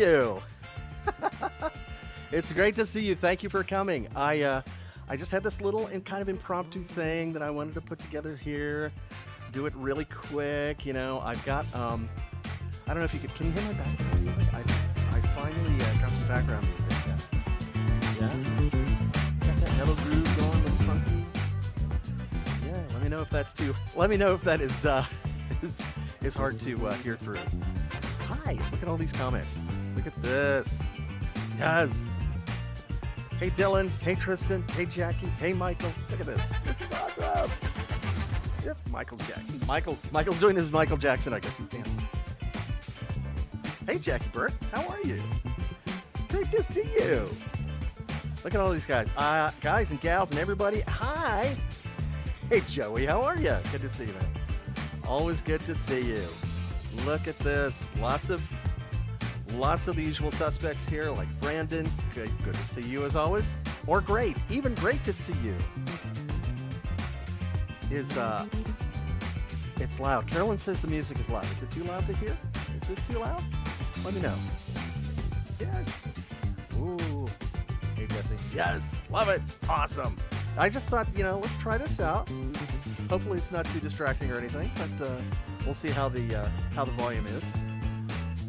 you? It's great to see you. Thank you for coming. I just had this little kind of impromptu thing that I wanted to put together here. Do it really quick. You know, I've got I don't know if you can you hear my background music? I finally got some background music. Yeah. Got that metal groove going with funky. Yeah. Let me know if that's too. Let me know if that is is hard to hear through. Hi. Look at all these comments. Look at this. Yes. Hey Dylan, hey Tristan, hey Jackie, hey Michael. Look at this. This is awesome. Yes, Michael's Jackson. Michael's doing his Michael Jackson, I guess he's dancing. Hey Jackie Burt, how are you? Great to see you. Look at all these guys. Guys and gals and everybody. Hi. Hey Joey, how are you? Good to see you, man. Always good to see you. Look at this. Lots of the usual suspects here, like Brandon. Good to see you as always. Or great, even great to see you. It's loud. Carolyn says the music is loud. Is it too loud to hear? Is it too loud? Let me know. Yes. Ooh. Hey Jesse. Yes. Love it. Awesome. I just thought, let's try this out. Hopefully it's not too distracting or anything, but we'll see how the volume is.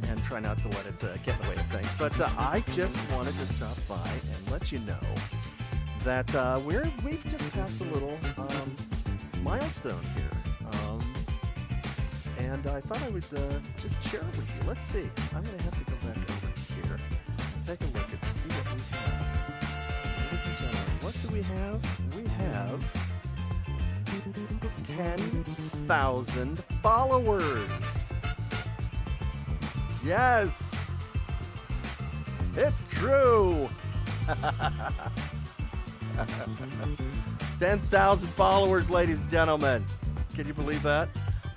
And try not to let it get in the way of things. But I just wanted to stop by and let you know that we've just passed a little milestone here. And I thought I would just share it with you. Let's see. I'm going to have to go back over here. Take a look and see what we have. Ladies and gentlemen, what do we have? We have 10,000 followers. Yes! It's true! 10,000 followers, ladies and gentlemen. Can you believe that?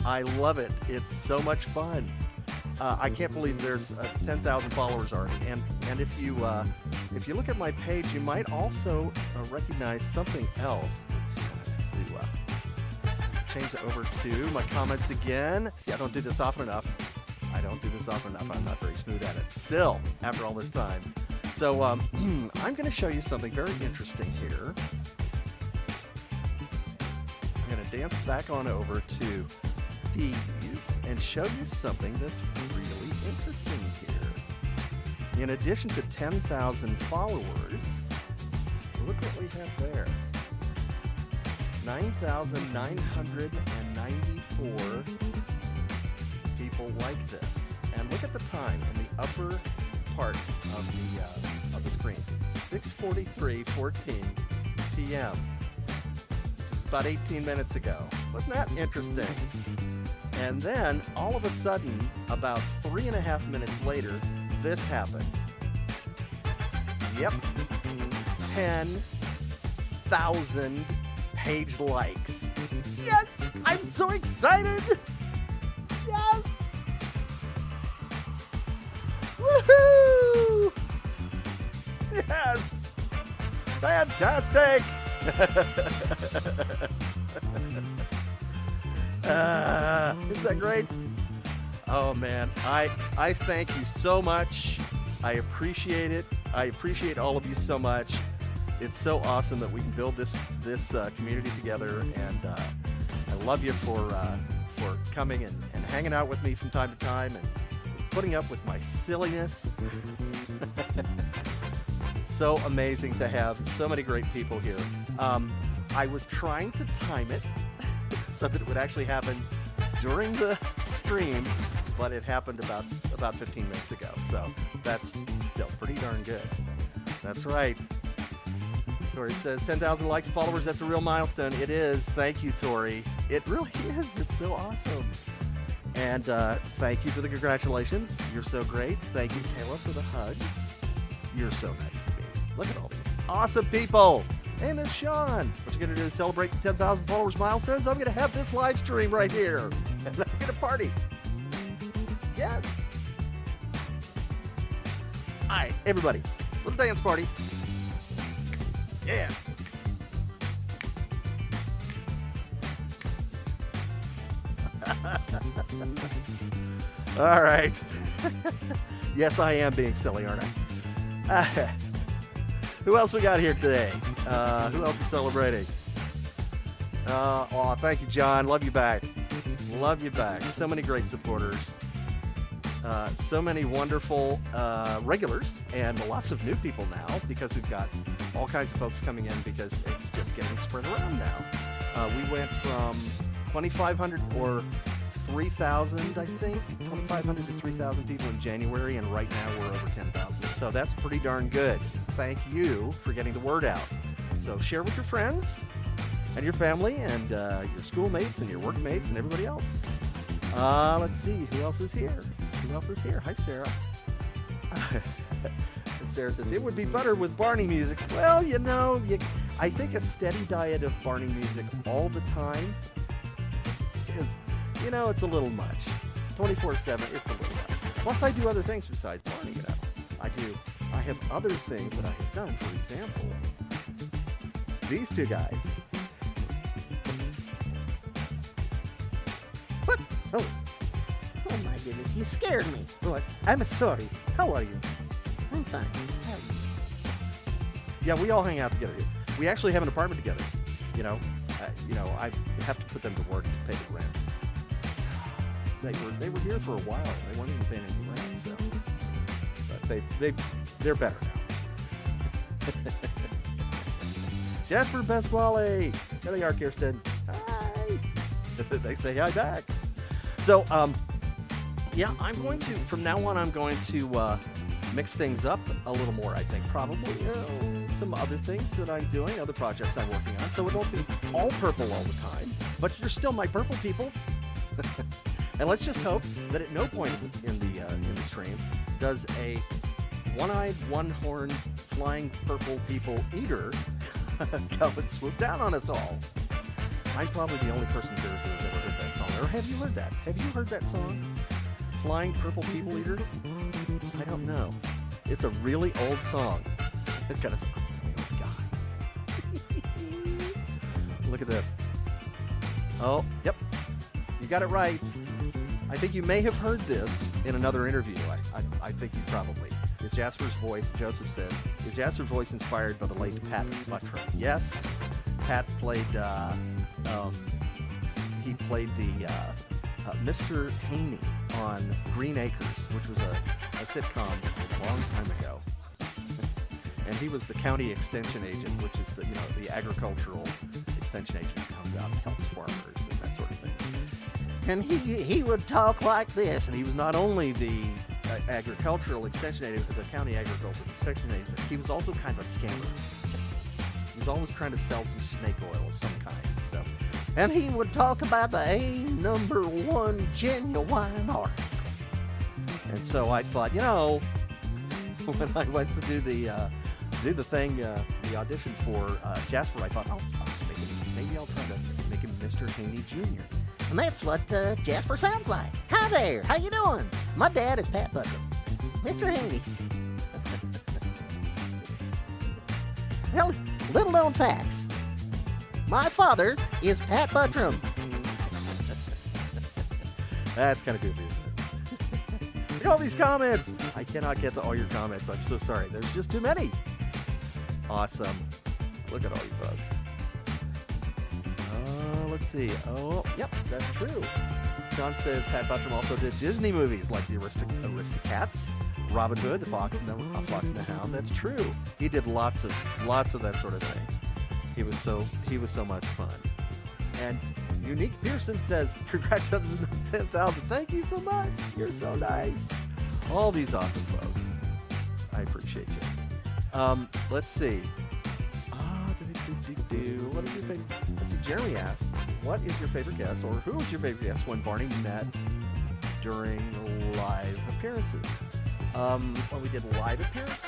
I love it. It's so much fun. I can't believe there's 10,000 followers already. And if you look at my page, you might also recognize something else. Let's see. Change it over to my comments again. See, I don't do this often enough. I'm not very smooth at it. Still, after all this time. So I'm going to show you something very interesting here. I'm going to dance back on over to these and show you something that's really interesting here. In addition to 10,000 followers, look what we have there. 9,994 people like this. And look at the time in the upper part of the screen. 6:43:14 p.m. This is about 18 minutes ago. Wasn't that interesting? And then, all of a sudden, about 3.5 minutes later, this happened. Yep. 10,000 page likes. Yes! I'm so excited! Yes! Woohoo! Yes! Fantastic! Isn't that great? Oh man, I thank you so much. I appreciate it. I appreciate all of you so much. It's so awesome that we can build this community together, and I love you for coming and hanging out with me from time to time and putting up with my silliness. So amazing to have so many great people here. I was trying to time it so that it would actually happen during the stream, but it happened about 15 minutes ago. So that's still pretty darn good. That's right. Tori says 10,000 likes, followers. That's a real milestone. It is. Thank you, Tori. It really is. It's so awesome. And thank you for the congratulations. You're so great. Thank you, Kayla, for the hugs. You're so nice to me. Look at all these awesome people. And there's Sean. What you going to do to celebrate the 10,000 followers milestones? I'm going to have this live stream right here. And I'm going to party. Yes. All right, everybody. Little dance party. Yeah. All right. Yes, I am being silly, aren't I? Who else we got here today? Who else is celebrating? Thank you, John. Love you back. Love you back. So many great supporters. So many wonderful regulars and lots of new people now because we've got all kinds of folks coming in because it's just getting spread around now. We went from 2,500 or 3,000, I think, 2,500 to 3,000 people in January, and right now we're over 10,000. So that's pretty darn good. Thank you for getting the word out. So share with your friends and your family and your schoolmates and your workmates and everybody else. Let's see, who else is here? Who else is here? Hi, Sarah. And Sarah says, it would be better with Barney music. Well, I think a steady diet of Barney music all the time is, it's a little much. 24/7, it's a little much. Plus, I do other things besides Barney, I have other things that I have done. For example, these two guys. What? Oh my goodness, you scared me. What? I'm sorry. How are you? I'm fine. How are you? Yeah, we all hang out together. We actually have an apartment together. I have to put them to work to pay the rent. They were here for a while. They weren't even paying any rent, so. But they're better now. Jasper Pasquale. There they are, Kirsten. Hi. They say hi back. So, from now on, I'm going to mix things up a little more, I think. Probably some other things that I'm doing, other projects I'm working on. So it won't be all purple all the time, but you're still my purple people. And let's just hope that at no point in the stream does a one-eyed, one-horned, flying purple people eater come and swoop down on us all. I'm probably the only person here who has ever heard that song. Or have you heard that? Have you heard that song? Flying Purple People Eater? I don't know. It's a really old song. It's got a really old guy. Look at this. Oh, yep. You got it right. I think you may have heard this in another interview. I think you probably. Is Jasper's voice, Joseph says, is Jasper's voice inspired by the late Pat Buttram? Yes. Pat played, he played the Mr. Haney on Green Acres, which was a sitcom a long time ago. And he was the county extension agent, which is the agricultural extension agent who comes out and helps farmers and that sort of thing. And he would talk like this. And he was not only the agricultural extension agent, the county agricultural extension agent, he was also kind of a scammer. He was always trying to sell some snake oil of some kind. So, and he would talk about the #1 genuine article. And so I thought, when I went to do the thing, the audition for Jasper, I thought, maybe I'll try to make him Mr. Haney Jr. And that's what Jasper sounds like. Hi there, how you doing? My dad is Pat Buttram. Mr. Haney. Well, little known facts. My father is Pat Buttram. That's kind of goofy, isn't it? Look at all these comments. I cannot get to all your comments. I'm so sorry. There's just too many. Awesome. Look at all you folks. Let's see. Oh, yep, that's true. John says Pat Buttram also did Disney movies like the Aristocats, Robin Hood, the Fox and the Hound. That's true. He did lots of that sort of thing. He was so much fun. And Unique Pearson says, congratulations on 10,000. Thank you so much. You're so nice. All these awesome folks. I appreciate you. Let's see. What is your favorite? Let's see. Jeremy asks, what is your favorite guest, or who was your favorite guest when Barney met during live appearances? When we did live appearances?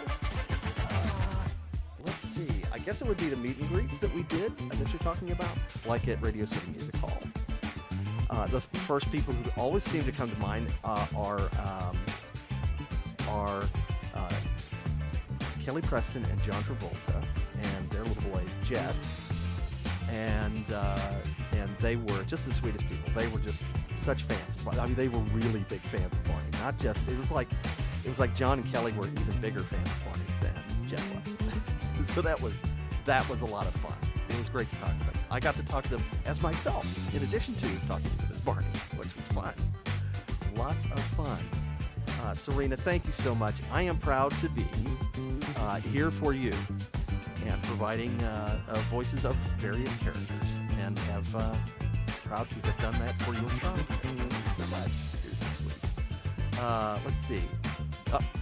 Let's see. I guess it would be the meet and greets that we did, that you're talking about, like at Radio City Music Hall. The first people who always seem to come to mind are Kelly Preston and John Travolta and their little boy Jet, and they were just the sweetest people. They were just such fans. I mean, they were really big fans of Barney. Not just, it it was like John and Kelly were even bigger fans of Barney than Jen was. So that was a lot of fun. It was great to talk to them. I got to talk to them as myself, in addition to talking to them as Barney, which was fun. Lots of fun. Serena, thank you so much. I am proud to be here for you and providing voices of various characters, and have proud to have done that for your show. Thank you so much. You're so sweet. Let's see.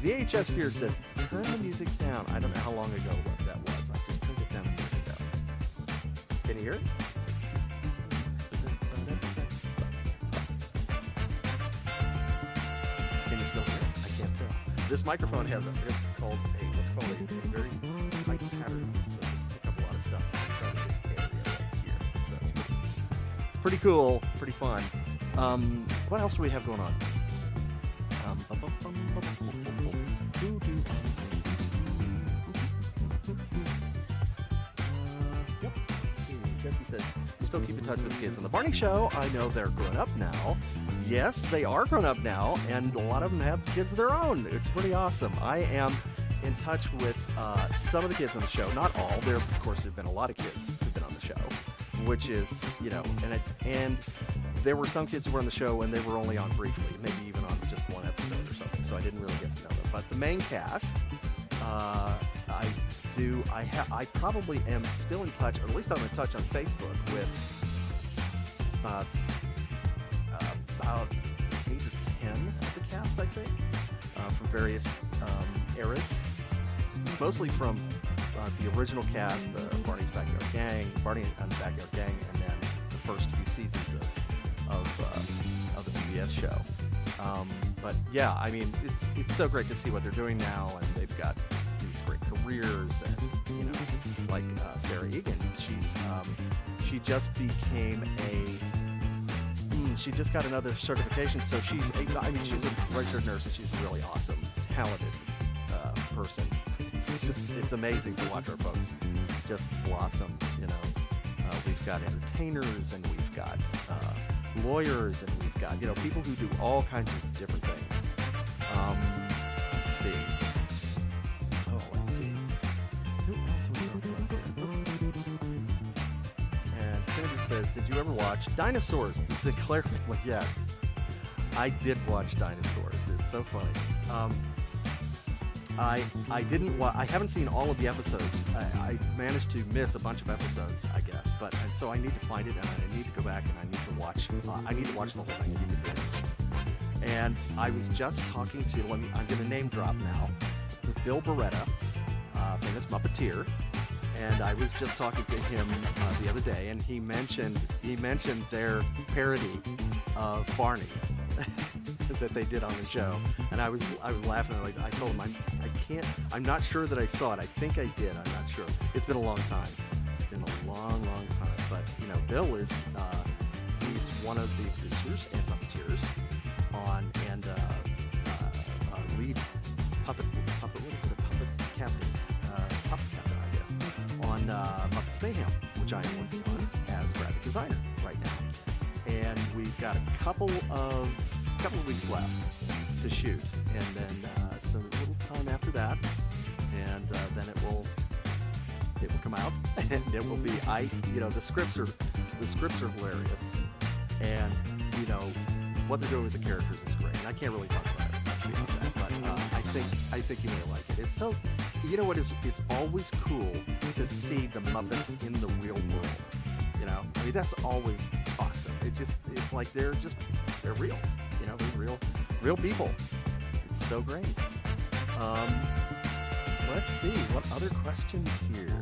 VHS Fear says, turn the music down. I don't know how long ago that was. I just turned it down a minute ago. Can you hear it? Can you still hear it? I can't tell. This microphone has what's called a very tight pattern, so it's pick up a lot of stuff outside of this area right here. So it's pretty cool, pretty fun. What else do we have going on? Jesse says, you still keep in touch with the kids on the Barney Show. I know they're grown up now. Yes, they are grown up now, and a lot of them have kids of their own. It's pretty awesome. I am in touch with some of the kids on the show. Not all. There, of course, have been a lot of kids who've been on the show, which is, and there were some kids who were on the show and they were only on briefly, maybe even on just one episode or something, so I didn't really get to know them. But the main cast, I probably am still in touch, or at least I'm in touch on Facebook with about 8 or 10 of the cast, I think, from various eras. Mostly from the original cast, Barney's Backyard Gang, Barney and the Backyard Gang, and then the first few seasons of the PBS show. But yeah, I mean, it's so great to see what they're doing now, and they've got these great careers, and like Sarah Egan, she just became she just got another certification, so she's a registered nurse, and she's a really awesome, talented person. It's amazing to watch our folks just blossom. We've got entertainers, and we've got lawyers, and we've got people who do all kinds of different things. Let's see. Who else are we talking about here? And Kennedy says, did you ever watch Dinosaurs, the Sinclair family? Yes, I did watch Dinosaurs. It's so funny. I haven't seen all of the episodes. I managed to miss a bunch of episodes, I guess. And so I need to find it, and I need to go back, and I need to watch. I need to watch the whole thing. I need to binge. And I was just talking to. I'm going to name drop now. Bill Beretta, famous Muppeteer, and I was just talking to him the other day, and he mentioned their parody of Barney that they did on the show, and I was laughing. I told him I'm not sure that I saw it. I think I did. I'm not sure. It's been a long time. It's been a long time. But Bill is he's one of the producers and puppeteers on and lead puppet. What is it? A puppet captain, I guess, on Muppets Mayhem, which I am working on as graphic designer right now. And we've got a couple of weeks left to shoot, and then some little time after that, and then it will come out, and it will be the scripts are hilarious, and what they're doing with the characters is great. And I can't really talk about it much beyond that, but I think you may like it. It's so it's always cool to see the Muppets in the real world. I mean, that's always awesome. It's like they're real. They're real people. It's so great. Let's see, what other questions here?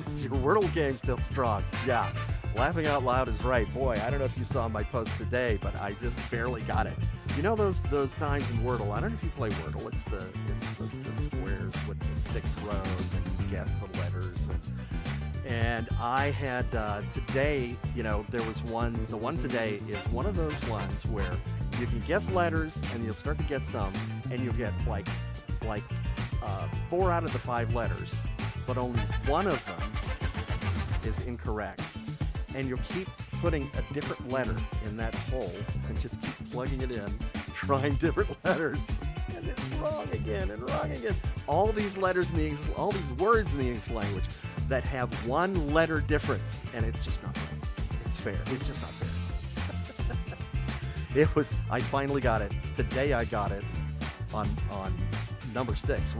Is your Wordle game still strong? Yeah, laughing out loud is right. Boy, I don't know if you saw my post today, but I just barely got it. Those times in Wordle, I don't know if you play Wordle, it's the squares with the 6 rows, and you guess the letters, and I had today, there was one. The one today is one of those ones where you can guess letters, and you'll start to get some, and you'll get like 4 out of the 5 letters, but only one of them is incorrect, and you'll keep putting a different letter in that hole and just keep plugging it in trying different letters, and it's wrong again and wrong again. All these letters in the English, all these words in the English language that have one letter difference, and it's just not right. It's fair. It's just not fair. I finally got it. Today I got it on number 6,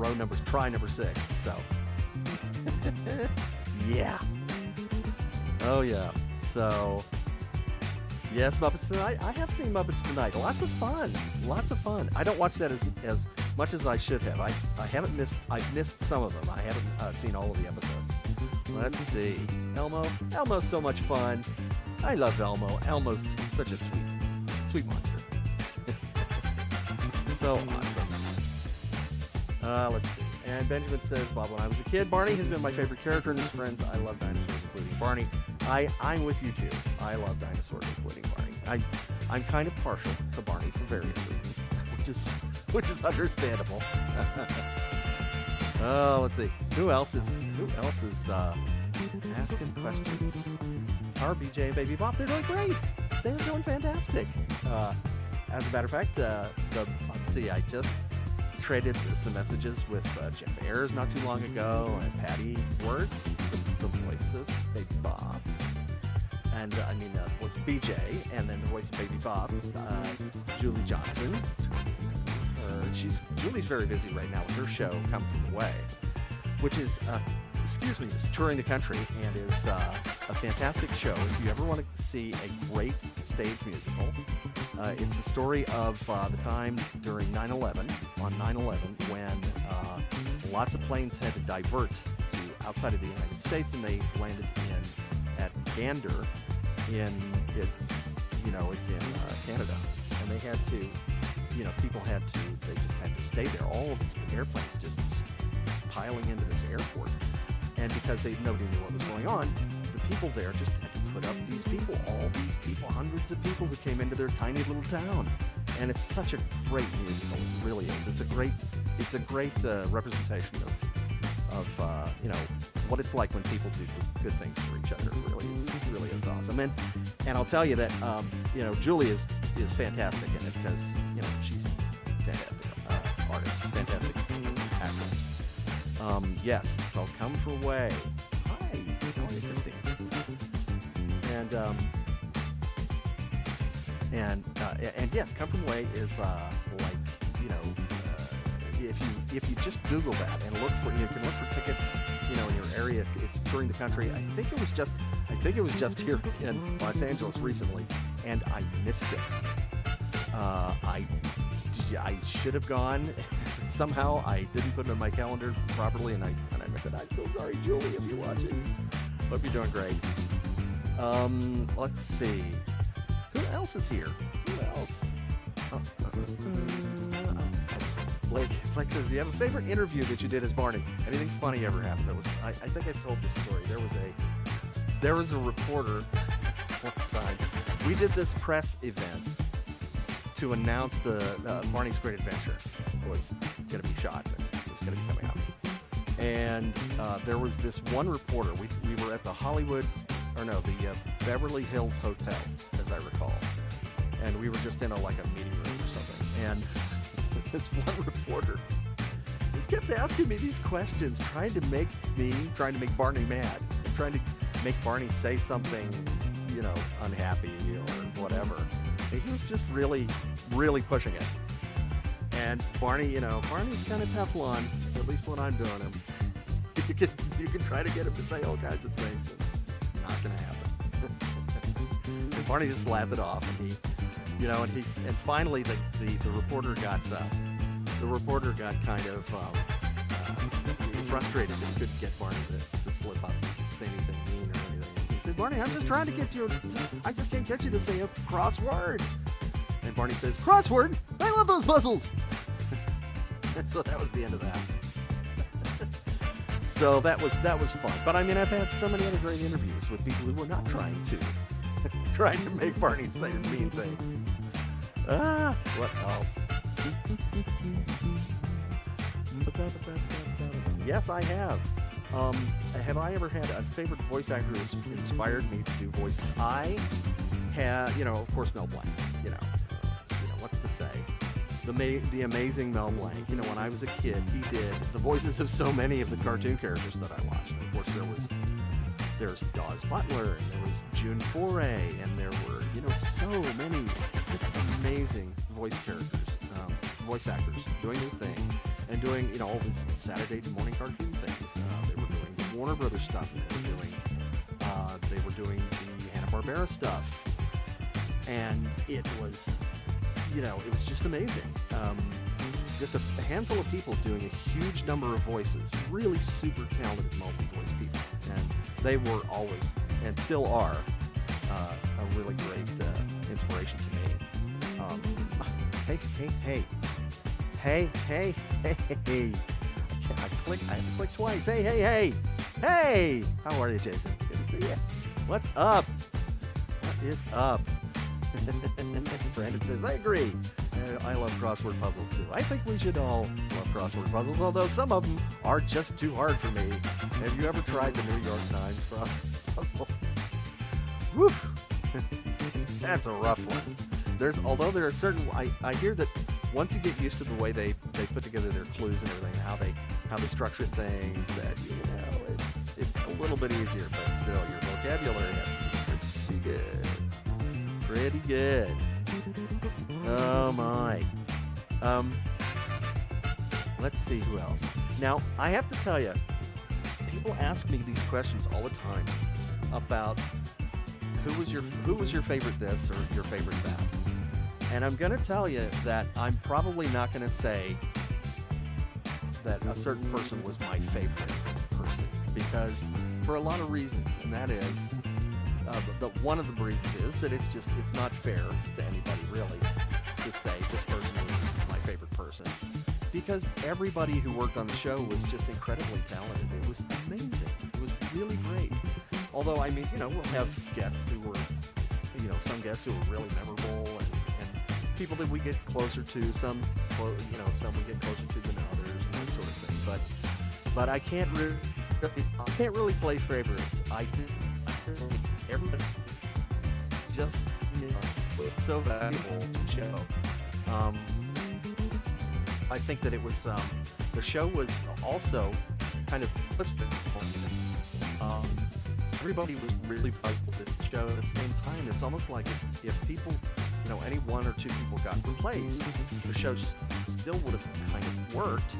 try number 6. So, yeah. Oh, yeah. So, yes, Muppets Tonight. I have seen Muppets Tonight. Lots of fun. Lots of fun. I don't watch that as much as I should have. I've missed some of them. I haven't seen all of the episodes. Let's see. Elmo's so much fun. I love Elmo. Elmo's such a sweet monster. So awesome. Let's see. And Benjamin says, Bob, when I was a kid, Barney has been my favorite character in his Friends. I love dinosaurs, including Barney. I'm with you too. I love dinosaurs, including Barney. I'm kind of partial to Barney for various reasons, which is understandable. Oh, let's see. Who else is asking questions? Our BJ and Baby Bop, they're doing great. They're doing fantastic. As a matter of fact, let's see. I just traded some messages with Jeff Ayers not too long ago, and Patty Words, the voice of Baby Bob, and the voice of BJ, and then the voice of Baby Bob, Julie Johnson. Julie's very busy right now with her show, Come From Away, which is is touring the country and is a fantastic show. If you ever want to see a great stage musical, it's a story of the time during 9/11, on 9/11, when lots of planes had to divert to outside of the United States, and they landed at Gander it's in Canada, and they had to, they just had to stay there. All of these airplanes just piling into this airport. And because nobody knew what was going on, the people there just had to put up all these people, hundreds of people who came into their tiny little town. And it's such a great musical. It really is. It's a great representation of what it's like when people do good things for each other. It really is awesome. And I'll tell you that Julie is fantastic in it, because she's a fantastic artist, fantastic actress. Yes, it's called Come From Away. Hi, how are you, Christine? And yes, Come From Away is if you just Google that and you can look for tickets, in your area. It's touring the country. I think it was just here in Los Angeles recently, and I missed it. I should have gone. Somehow I didn't put it on my calendar properly, and I missed it. I'm so sorry, Julie, if you're watching. Hope you're doing great. Let's see. Who else is here? Who else? Blake says, do you have a favorite interview that you did as Barney? Anything funny ever happened? I think I've told this story. There was a reporter one time. We did this press event to announce the Barney's Great Adventure was going to be shot, and it was going to be coming out. And there was this one reporter. We were at the Beverly Hills Hotel, as I recall. And we were just in a meeting room or something. And this one reporter just kept asking me these questions, trying to make Barney mad, and trying to make Barney say something, unhappy or whatever. And he was just really, really pushing it. And Barney's kind of Teflon, at least when I'm doing him. You can try to get him to say all kinds of things, and not going to happen. And Barney just laughed it off, and and finally the reporter got kind of frustrated that he couldn't get Barney to slip up and say anything mean or anything. He said, Barney, I'm just trying to get you. I just can't get you to say a crossword. And Barney says, crossword? I love those puzzles. And so that was the end of that. So that was fun. But I've had so many other great interviews with people who were not trying to make Barney say mean things. What else? Yes, I have. Have I ever had a favorite voice actor who's inspired me to do voices? I have, of course, Mel Blanc. What's to say? the amazing Mel Blanc. You know, when I was a kid, he did the voices of so many of the cartoon characters that I watched. And of course, there's Dawes Butler, and there was June Foray, and there were, you know, so many just amazing voice actors doing their thing and doing, you know, all these Saturday morning cartoon things. They were doing the Warner Brothers stuff. They were doing the Hanna-Barbera stuff, and it was, you know, it was just amazing. Just a handful of people doing a huge number of voices, really super talented multi-voice people, and they were always and still are a really great inspiration to me. Hey! I had to click twice. Hey! How are you, Jason? Good to see you. What's up? What is up? Brandon says, I agree. I love crossword puzzles too. I think we should all love crossword puzzles, although some of them are just too hard for me. Have you ever tried the New York Times crossword puzzle? Woo! That's a rough one. Although there are certain, I hear that once you get used to the way they put together their clues and everything, how they structure things, that, you know, it's a little bit easier, but still your vocabulary has to be pretty good. Pretty good. Oh my. Let's see who else. Now, I have to tell you, people ask me these questions all the time about who was your favorite this or your favorite that. And I'm going to tell you that I'm probably not going to say that a certain person was my favorite person, because for a lot of reasons, and that is, one of the reasons is that it's not fair to anybody really to say this person was my favorite person, because everybody who worked on the show was just incredibly talented. It was amazing. It was really great. Although, I mean, you know, we'll have guests who were, you know, some guests who were really memorable, and people that we get closer to, some we get closer to than others, and that sort of thing. But I can't really play favorites. I just think everybody just, you know, was so valuable to the show. I think that it was the show was also kind of everybody was really valuable to the show at the same time. It's almost like if people, you know, any one or two people got replaced, the show still would have kind of worked,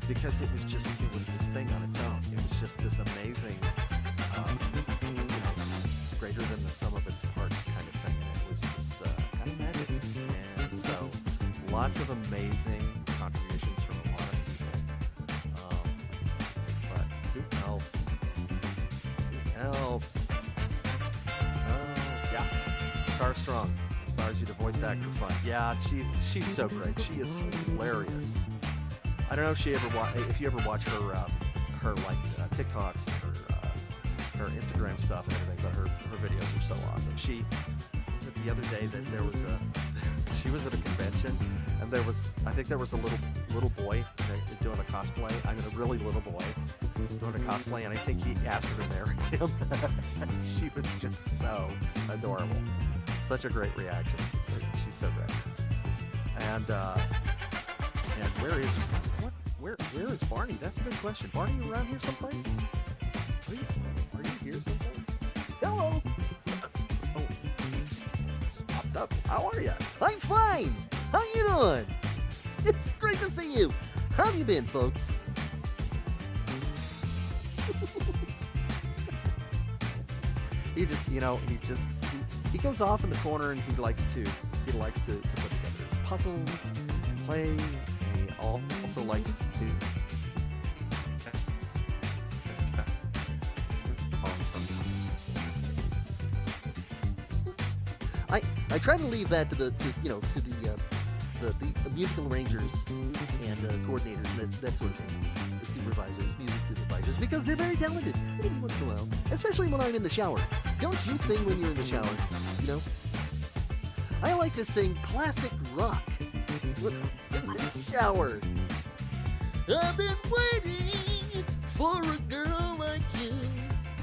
because it was this thing on its own. It was just this amazing, you know, greater than the sum of its parts kind of thing. And it was just kind of magic. And so lots of amazing contributions from a lot of people. But who else? Oh, yeah. Star Strong inspires you to voice act for fun. Yeah, she's so great. She is hilarious. I don't know if you ever watch her like TikToks and her Instagram stuff and everything, but her videos are so awesome. She was it the other day that she was at a convention, and I think there was a little boy doing a cosplay. I mean, a really little boy doing a cosplay, and I think he asked her to marry him. She was just so adorable. Such a great reaction. She's so great. And where is Barney? That's a good question. Barney, you around here someplace? Are you here someplace? Hello. Oh, just popped up. How are you? I'm fine. How you doing? It's great to see you. How have you been, folks? He goes off in the corner, and he likes to put together his puzzles, play. He also likes to I try to leave that to the musical arrangers and coordinators and that sort of thing, the supervisors, music supervisors, because they're very talented every once in a while, especially when I'm in the shower. Don't you sing when you're in the shower? You know, I like to sing classic rock in the shower. I've been waiting for a girl like you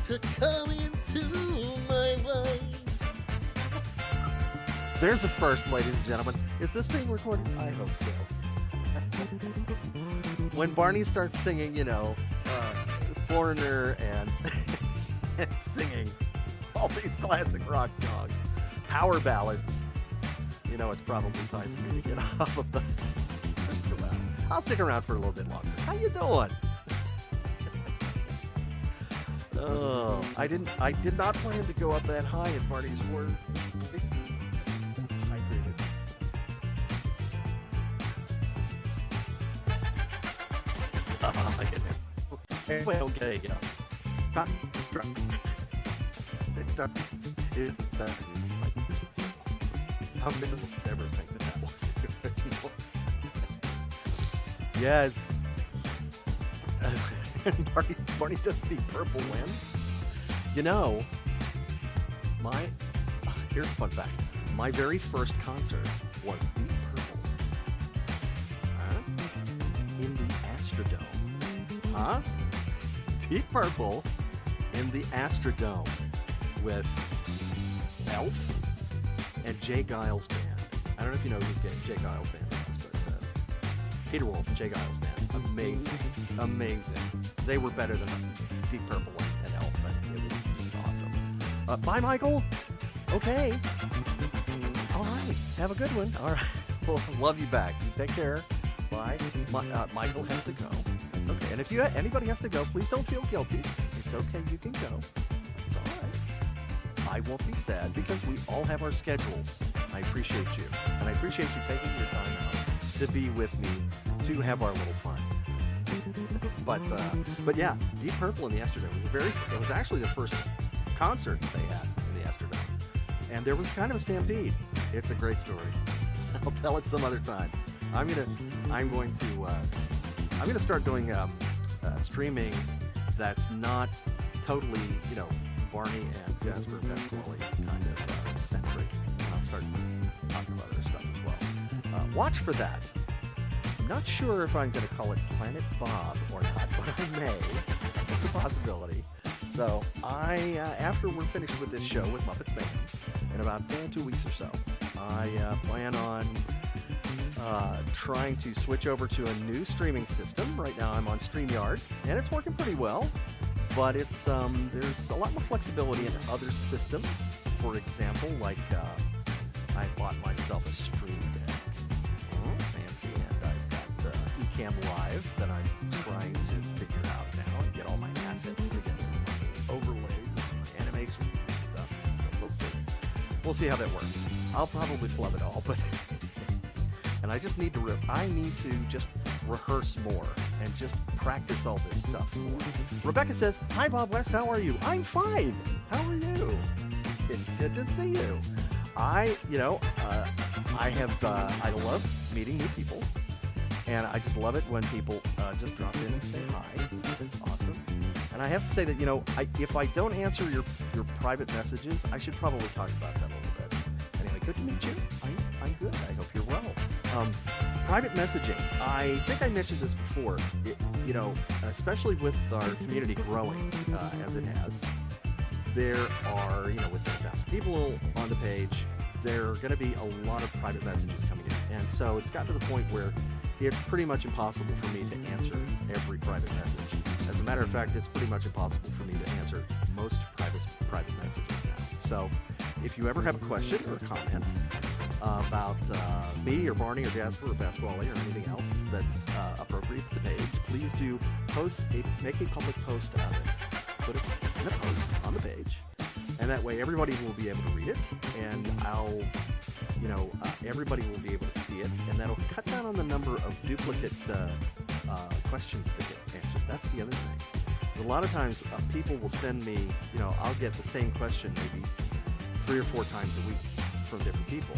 to come into my life. There's a first, ladies and gentlemen. Is this being recorded? I hope so. When Barney starts singing, Foreigner and, and singing all these classic rock songs, power ballads, it's probably time for me to get off of the... I'll stick around for a little bit longer. How you doing? Oh, I did not plan to go up that high in Barney's word. Hydrated. Anyway, okay, yeah. It doesn't sound like how many of us ever think that was the original? Yes. Barney does the Purple Wind. Here's a fun fact. My very first concert was Deep Purple. In the Astrodome. Deep Purple in the Astrodome with Elf and Jay Giles Band. I don't know if you know who Jay Giles Band is, but Peter Wolf and Jay Giles Band. Amazing. They were better than Deep Purple and Elf, and it was just awesome. Bye, Michael. Okay. All right. Have a good one. All right. Well, love you back. You take care. Bye. Michael has to go. That's okay. And if anybody has to go, please don't feel guilty. It's okay. You can go. It's all right. I won't be sad because we all have our schedules. I appreciate you. And I appreciate you taking your time out to be with me, to have our little fun. But yeah, Deep Purple in the Astrodome it was actually the first concert they had in the Astrodome, and there was kind of a stampede. It's a great story. I'll tell it some other time. I'm going to start doing streaming that's not totally Barney and Jasper Pasquale kind of centric. I'll start talking about other stuff as well. Watch for that. I'm not sure if I'm going to call it Planet Bob or not, but I may. It's a possibility. So after we're finished with this show with Muppets Mayhem, in about 2 weeks or so, I plan on trying to switch over to a new streaming system. Right now I'm on StreamYard, and it's working pretty well, but it's there's a lot more flexibility in other systems. For example, like I bought myself a Stream Deck. Fancy, and I've got Ecamm Live that I'm trying to figure out now and get all my assets together, my overlays, my animations and stuff. So we'll see how that works. I'll probably flub it all, but and I just need to just rehearse more and just practice all this stuff more. Rebecca says, "Hi Bob West, how are you?" I'm fine. How are you? It's good to see you. I love meeting new people, and I just love it when people just drop in and say hi. It's awesome. And I have to say that, if I don't answer your private messages, I should probably talk about that a little bit. Anyway, good to meet you. I'm good. I hope you're well. Private messaging. I think I mentioned this before. Especially with our community growing as it has, there are, with 10,000 people on the page, there are going to be a lot of private messages coming in. And so it's gotten to the point where it's pretty much impossible for me to answer every private message. As a matter of fact, it's pretty much impossible for me to answer most private messages now. So if you ever have a question or a comment about me or Barney or Jasper or Pasquale or anything else that's appropriate to the page, please do make a public post about it. Put it in a post on the page, and that way everybody will be able to read it, and everybody will be able to see it, and that'll cut down on the number of duplicate questions that get answered. That's the other thing. A lot of times people will send me, I'll get the same question maybe 3 or 4 times a week from different people.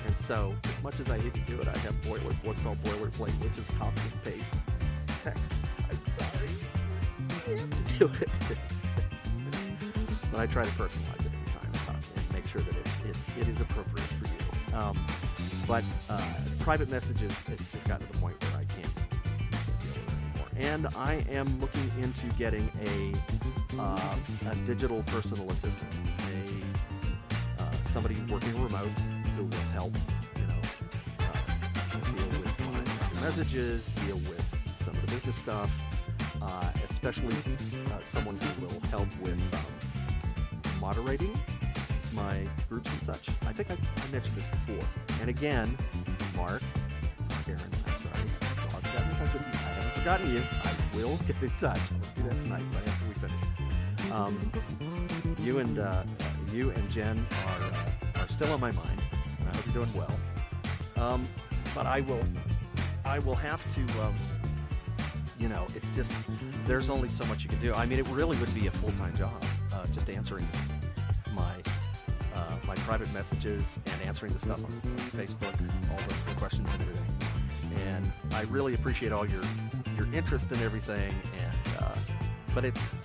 And so, as much as I hate to do it, I have what's called boilerplate, which is copy and paste text. I'm sorry. I have to do it. But I try to personalize it every time and make sure that it is appropriate for you. But private messages, it's just gotten to the point where I can't deal with it anymore. And I am looking into getting a digital personal assistant, somebody working remote who will help, deal with my private messages, deal with some of the business stuff, especially someone who will help with moderating my groups and such. I think I mentioned this before. And again, Mark, Aaron, I'm sorry, I haven't gotten in touch with you. I haven't forgotten you. I will get in touch. I'll do that tonight right after we finish. You and Jen are still on my mind, and I hope you're doing well. But I will have to. It's just there's only so much you can do. I mean, it really would be a full-time job, just answering my private messages and answering the stuff on Facebook, all the questions and everything. And I really appreciate all your interest in everything. And but it's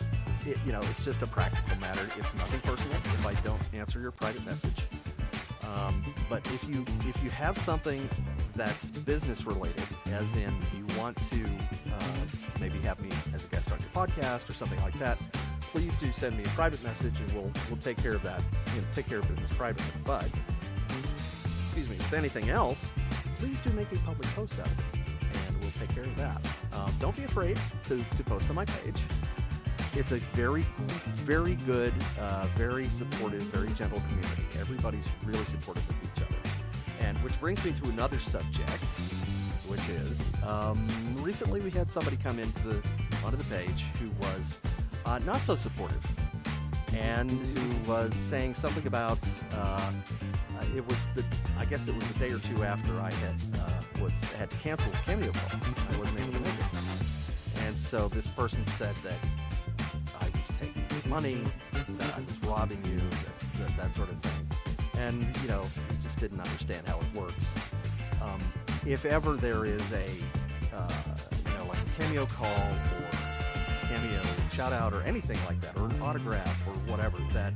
just a practical matter. It's nothing personal if I don't answer your private message. But if you have something that's business related, as in you want to maybe have me as a guest on your podcast or something like that, please do send me a private message, and we'll take care of that. Take care of business privately. But with anything else, please do make a public post out of it, and we'll take care of that. Don't be afraid to post on my page. It's a very, very good, very supportive, very gentle community. Everybody's really supportive of each other. And which brings me to another subject, which is recently we had somebody come onto the page who was not so supportive, and who was saying something about I guess it was the day or two after I had canceled Cameo calls. I wasn't able to make it, and so this person said that I was taking money, that I was robbing you, that sort of thing, and he just didn't understand how it works. If ever there is a like a Cameo call or Cameo shout out or anything like that, or an autograph or whatever that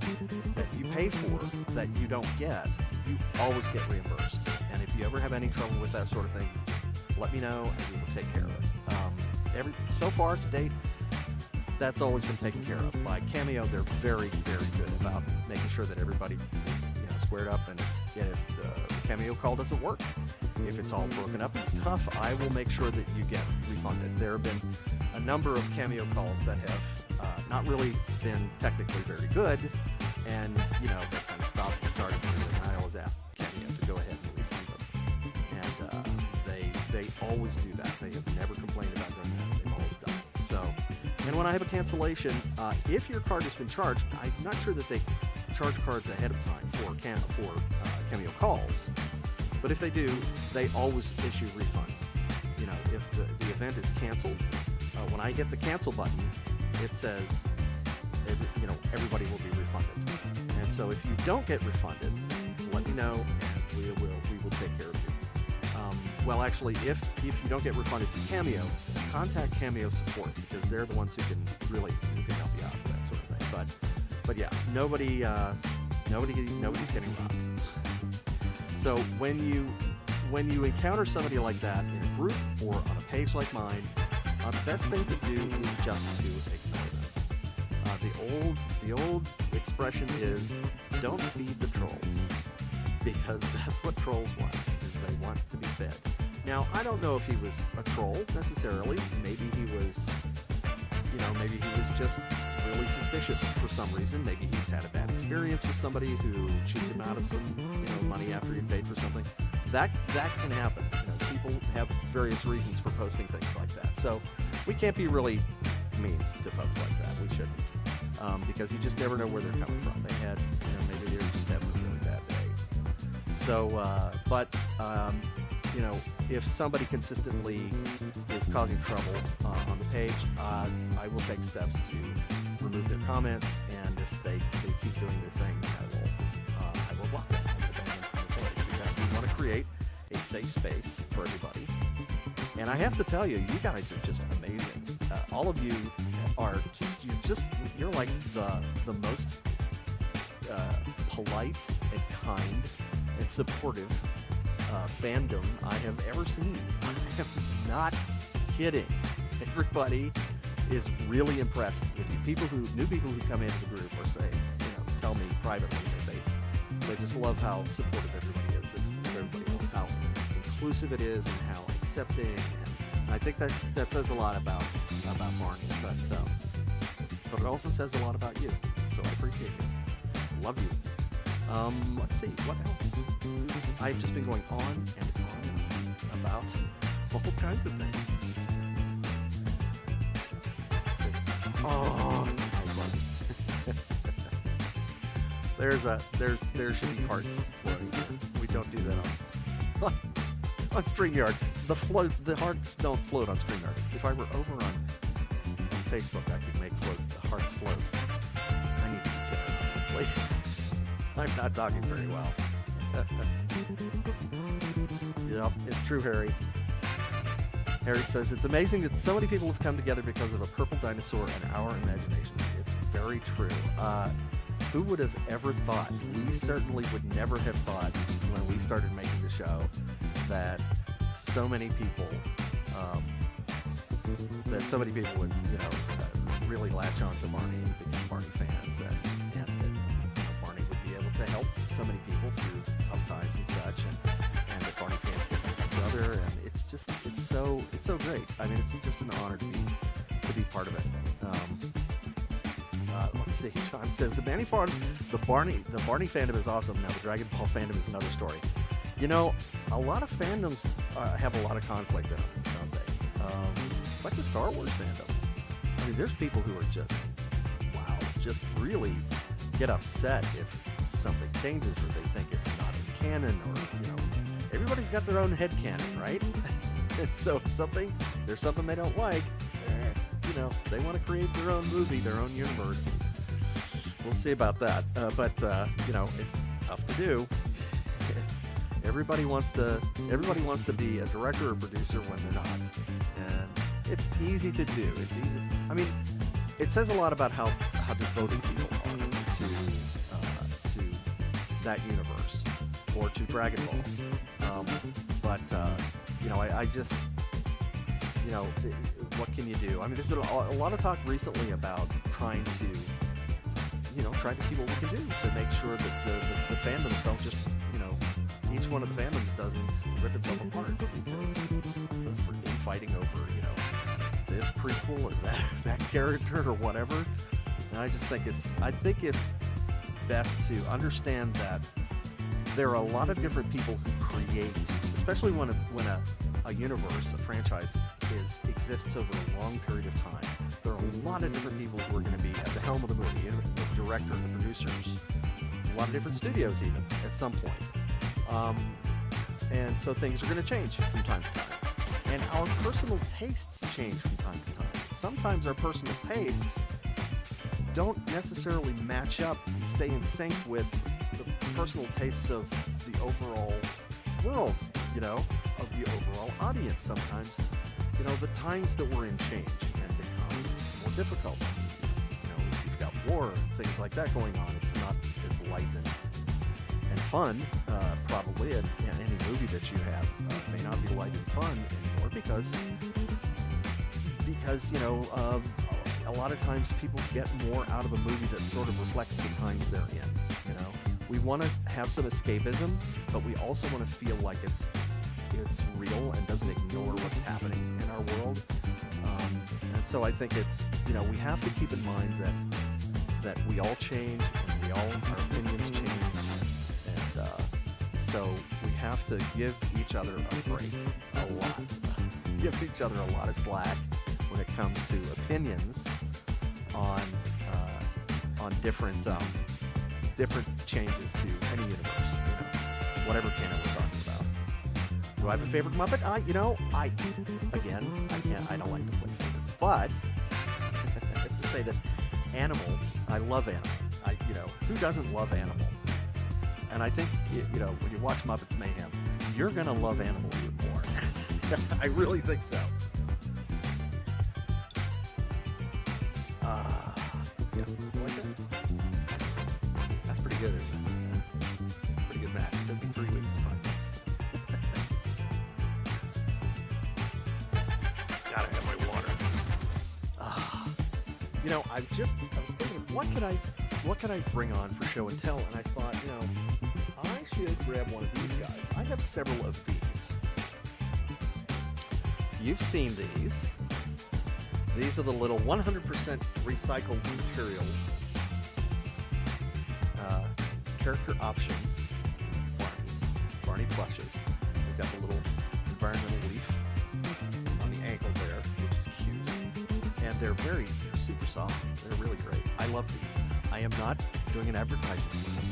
you pay for that you don't get, you always get reimbursed. And if you ever have any trouble with that sort of thing, let me know and we will take care of it. So far to date, that's always been taken care of by Cameo. They're very, very good about making sure that everybody is squared up, and if the Cameo call doesn't work, if it's all broken up and stuff, I will make sure that you get refunded. There have been a number of Cameo calls that have not really been technically very good, and that kind of stopped and started. And I always ask Cameo to go ahead and refund them, and they always do that. They have never complained about doing that. They've always done it. So, and when I have a cancellation, if your card has been charged, I'm not sure that they charge cards ahead of time for Cameo calls, but if they do, they always issue refunds. If the event is canceled, when I hit the cancel button, it says everybody will be refunded. And so if you don't get refunded, let me know, and we will take care of you. Well, actually, if you don't get refunded to Cameo, contact Cameo support, because they're the ones who can help you out with that sort of thing. But yeah, nobody's getting robbed. So when you encounter somebody like that in a group or on a page like mine, the best thing to do is just to ignore them. The old expression is, don't feed the trolls, because that's what trolls want, is they want to be fed. Now, I don't know if he was a troll necessarily. Maybe he was just really suspicious for some reason. Maybe he's had a bad experience with somebody who cheated him out of some money after he paid for something. That can happen. People have various reasons for posting things like that. So we can't be really mean to folks like that. We shouldn't, because you just never know where they're coming from. They had, maybe they're just having a really bad day. So, if somebody consistently is causing trouble on the page, I will take steps to remove their comments, and if they keep doing their thing, I will block them. Because we want to create a safe space for everybody. And I have to tell you, you guys are just amazing. All of you are you're like the most polite and kind and supportive fandom I have ever seen. I am not kidding. Everybody is really impressed with you. New people who come into the group or say, tell me privately that they just love how supportive everybody is. inclusive it is and how accepting. And I think that says a lot about Barney, but it also says a lot about you. So I appreciate you. Love you. Let's see, what else? I've just been going on and on about all kinds of things. Oh, there should be hearts floating. We don't do that on StreamYard. The hearts don't float on StreamYard. If I were over on Facebook, I could make the hearts float. I need to get it, honestly. I'm not talking very well. Yep, it's true, Harry. Harry says, it's amazing that so many people have come together because of a purple dinosaur and our imagination. It's very true. Who would have ever thought? We certainly would never have thought when we started making the show that so many people would, really latch on to Barney and become Barney fans, and that Barney would be able to help so many people through tough times and such, and that Barney fans get to know each other, and it's so great. I mean, it's just an honor to be part of it. Let's see. John says the Barney fandom is awesome. Now the Dragon Ball fandom is another story. A lot of fandoms have a lot of conflict in them, don't they? It's like the Star Wars fandom. I mean, there's people who are just really get upset if something changes or they think it's not in canon, or everybody's got their own headcanon, right? And so if there's something they don't like, they want to create their own movie, their own universe. We'll see about that. But it's tough to do. Everybody wants to be a director or producer when they're not, and it's easy to do. It's easy. I mean, it says a lot about how devoted people are to that universe or to Dragon Ball. I just, what can you do? I mean, there's been a lot of talk recently about trying to see what we can do to make sure that the fandoms don't just, each one of the fandoms doesn't rip itself apart because of infighting over, this prequel or that character or whatever. And I just think it's best to understand that there are a lot of different people who create, especially when a universe, a franchise exists over a long period of time. There are a lot of different people who are going to be at the helm of the movie, the director, the producers, a lot of different studios even at some point. And so things are going to change from time to time. And our personal tastes change from time to time. Sometimes our personal tastes don't necessarily match up and stay in sync with the personal tastes of the overall world, of the overall audience. Sometimes, the times that we're in change and become more difficult. You've got war, things like that going on. It's not as light and fun, probably, and any movie that you have may not be light and fun anymore because a lot of times people get more out of a movie that sort of reflects the times they're in. We want to have some escapism, but we also want to feel like it's real and doesn't ignore what's happening in our world. And so I think it's we have to keep in mind that we all change and our opinions change. So we have to give each other a break a lot. Give each other a lot of slack when it comes to opinions on different changes to any universe, whatever canon we're talking about. Do I have a favorite Muppet? I don't like to play favorites, but I have to say that Animal, I love Animal. Who doesn't love Animal? And I think, when you watch Muppets Mayhem, you're going to love Animal even more. I really think so. You like that? That's pretty good, isn't it? Pretty good match. It took me 3 weeks to find this. Gotta have my water. I was thinking, what could I bring on for show and tell? And I thought, I should grab one of these guys. I have several of these. you've seen these. These are the little 100% recycled materials. Character options. Barney plushes. We've got the little environmental leaf on the ankle there, which is cute. And they're super soft. They're really great. I love these. I am not doing an advertisement for them.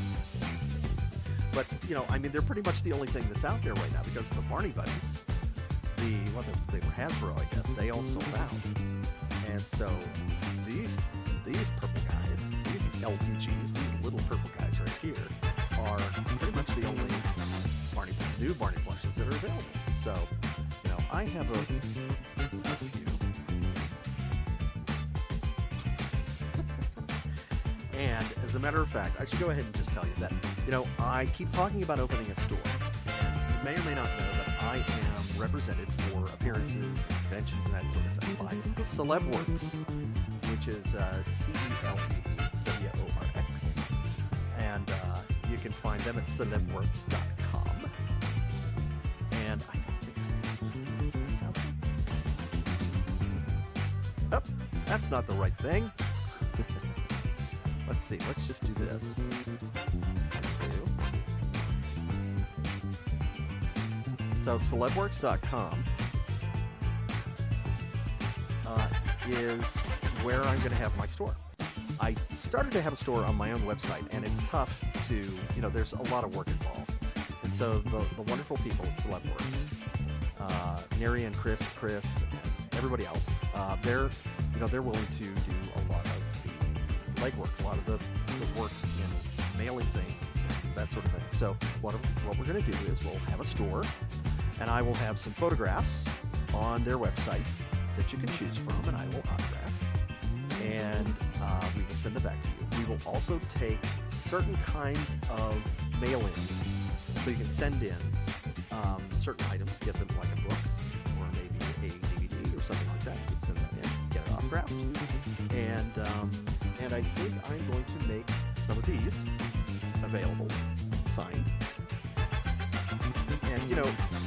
But, they're pretty much the only thing that's out there right now because the Barney Buddies, they were Hasbro, I guess, they all sold out. And so these purple guys, these LPGs, these little purple guys right here, are pretty much the only new Barney plushes that are available. So, I have a few. And as a matter of fact, I should go ahead and just tell you that, I keep talking about opening a store. And you may or may not know that I am represented for appearances, conventions, and that sort of thing by Celebworks, which is CELEWORX. And you can find them at celebworks.com. And I don't think I have that's not the right thing. Let's see. Let's just do this. So celebworks.com is where I'm going to have my store. I started to have a store on my own website, and it's tough to, there's a lot of work involved. And so the wonderful people at Celebworks, Neri and Chris, and everybody else, they're willing to do a lot of the legwork, a lot of the work in mailing things and that sort of thing. So what we're going to do is we'll have a store, and I will have some photographs on their website that you can choose from, and I will autograph, and we will send them back to you. We will also take certain kinds of mail-ins, so you can send in certain items, get them like a book, or maybe a DVD or something like that. You can send that in, get it autographed, and I think I'm going to make some of these available, signed. And,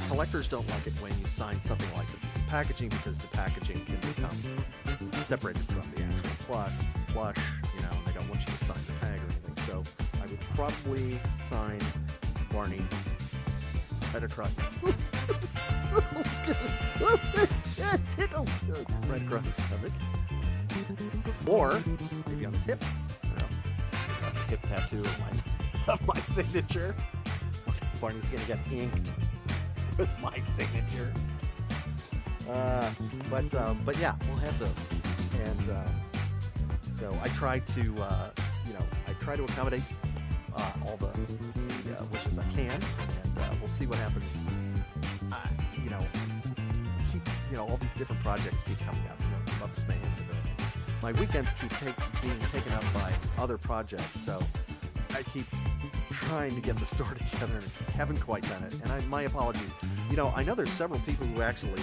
collectors don't like it when you sign something like a piece of packaging because the packaging can become separated from the actual plush, they don't want you to sign the tag or anything. So I would probably sign Barney right across his tickles right across his stomach. Or maybe on his hip. A hip tattoo of my signature. Barney's gonna get inked with my signature. But yeah, we'll have those. And so I try to accommodate all the wishes I can, and we'll see what happens. All these different projects keep coming up. Muppets Mayhem. My weekends keep being taken up by other projects, so I keep trying to get the store together and haven't quite done it. And my apologies. I know there's several people who actually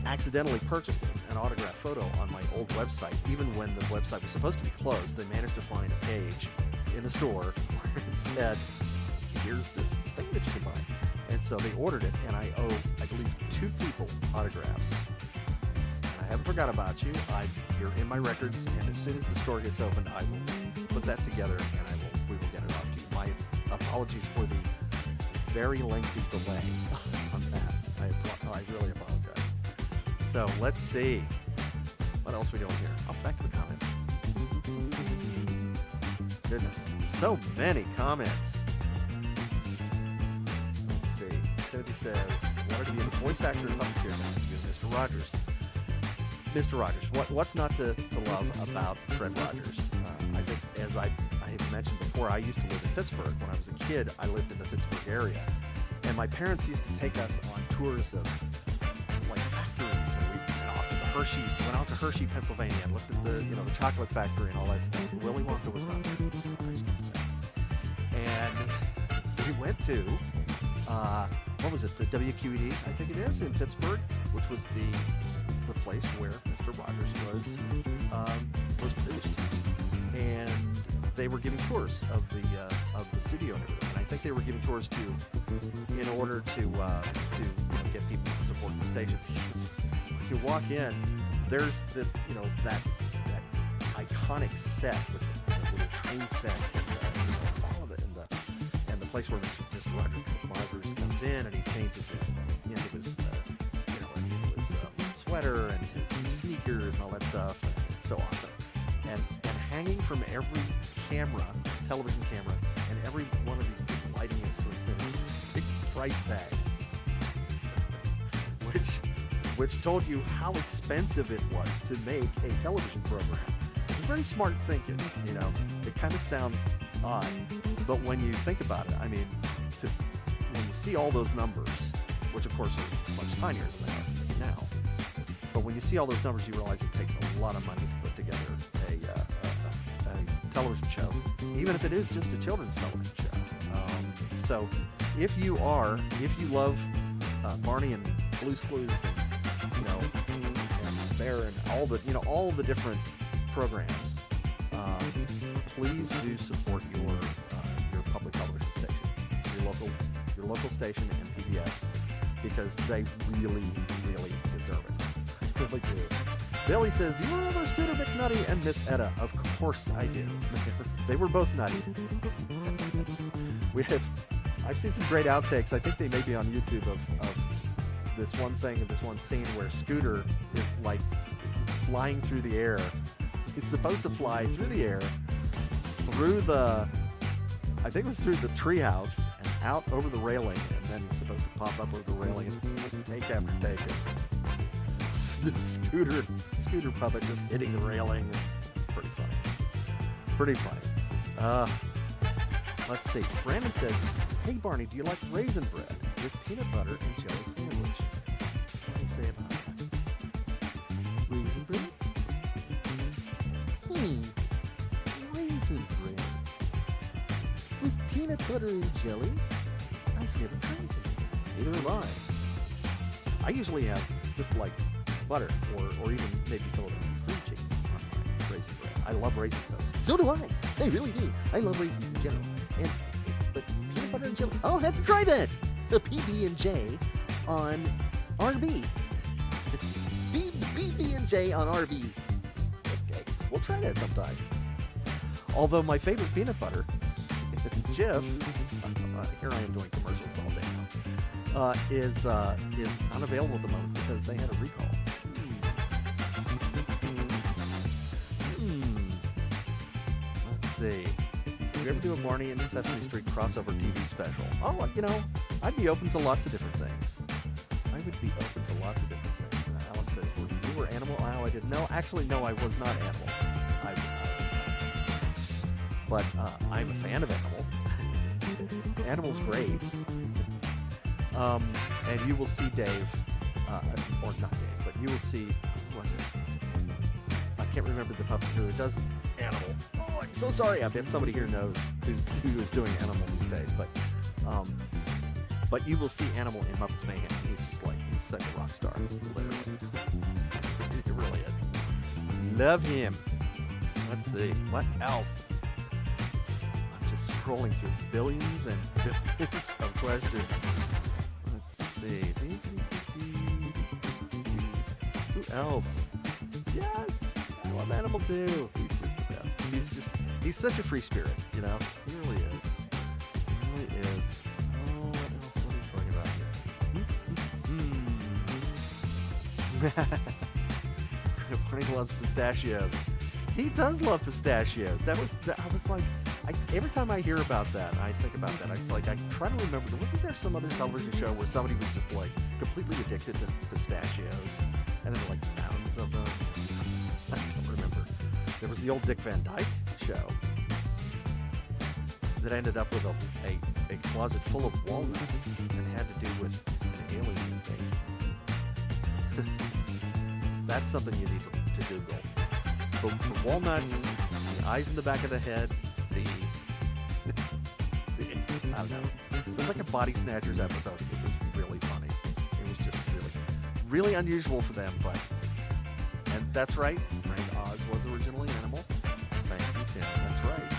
accidentally purchased an autographed photo on my old website. Even when the website was supposed to be closed, they managed to find a page in the store where it said, here's this thing that you can buy. And so they ordered it, and I owe, I believe, 2 people autographs. And I haven't forgot about you. You're in my records, and as soon as the store gets opened, I will put that together, and we will get it off to you. My apologies for the very lengthy delay on that. I really apologize. So let's see. What else are we doing here? Back to the comments. Goodness, so many comments. Let's see. Timothy says, wanted to be a voice actor and puppeteer. Mr. Rogers. Mr. Rogers, what's not to love about Fred Rogers? I think, as I had mentioned before, I used to live in Pittsburgh. When I was a kid, I lived in the Pittsburgh area. And my parents used to take us on tours of factories, and we went off to Hershey, Pennsylvania, and looked at the chocolate factory and all that stuff. Willy Wonka was not there. I just have to say. And we went to what was it? The WQED, I think it is, in Pittsburgh, which was the place where Mr. Rogers was produced. And they were giving tours of the studio and everything. And I think they were giving tours in order to get people to support the station. Because you walk in, there's this, that iconic set with the little train set and all of it, and the place where Mr. Rogers comes in and he changes his into his sweater and his sneakers and all that stuff. And it's so awesome. And hanging from every television camera, and every one of these big lighting instruments, there's this big price tag, which told you how expensive it was to make a television program. It's very smart thinking, It kind of sounds odd, but when you think about it, I mean, when you see all those numbers, which of course are much tinier than they are now, but when you see all those numbers, you realize it takes a lot of money to put together a television show, even if it is just a children's television show. So if you love Barney and Blue's Clues and Bear and all the different programs, please do support your public television station, your local station and PBS, because they really, really deserve it. Really do. Billy says, do you remember Scooter McNutty and Miss Etta? Of course I do. They were both nutty. I've seen some great outtakes. I think they may be on YouTube of this one scene where Scooter is like flying through the air. He's supposed to fly through the air, I think it was through the treehouse and out over the railing, and then he's supposed to pop up over the railing and take after take. The scooter puppet just hitting the railing. It's pretty funny. Pretty funny. Let's see. Brandon says, hey Barney, do you like raisin bread with peanut butter and jelly sandwich? What do you say about that? Raisin bread? Raisin bread with peanut butter and jelly? I've never tried it. Neither have I usually have just like butter or even maybe Philadelphia cream cheese on my raisin bread. I love raisin toast. So do I. I really do. I love raisins in general. But peanut butter and jelly, I'll have to try that. The PB&J on RB. PB&J on RB. Okay, we'll try that sometime. Although my favorite peanut butter, Jif, here I am doing commercials all day now, is unavailable at the moment because they had a recall. Let's see. Did you ever do a Barney and Sesame Street crossover TV special? Oh, I'd be open to lots of different things. I would be open to lots of different things. Alice says, you were animal? Oh, I didn't know. Actually, no, I was not animal. I was not. But I'm a fan of Animal. Animal's great. And you will see Dave, or not Dave, but you will see, who was it? I can't remember the puppet who does Animal. Oh, I'm so sorry. I bet somebody here knows who is doing Animal these days. But you will see Animal in Muppets Mayhem. He's such a rock star, literally. It really is. Love him. Let's see. What else? I'm just scrolling through billions and billions of questions. Let's see. Who else? Yes! I love Animal too. He's just the best. He's such a free spirit, He really is. He really is. Oh, what else? What are you talking about here? Barney loves pistachios. He does love pistachios. I was like, every time I hear about that, and I think about that, I try to remember, wasn't there some other television show where somebody was just like completely addicted to pistachios? And there were like mounds of them. I don't remember. There was the old Dick Van Dyke show that ended up with a closet full of walnuts and had to do with an alien thing. That's something you need to Google. The walnuts, the eyes in the back of the head, I don't know. It was like a Body Snatchers episode. It was really funny. It was just really unusual for them, and that's right. Frank Oz was originally Animal. Thank you, Tim. That's right.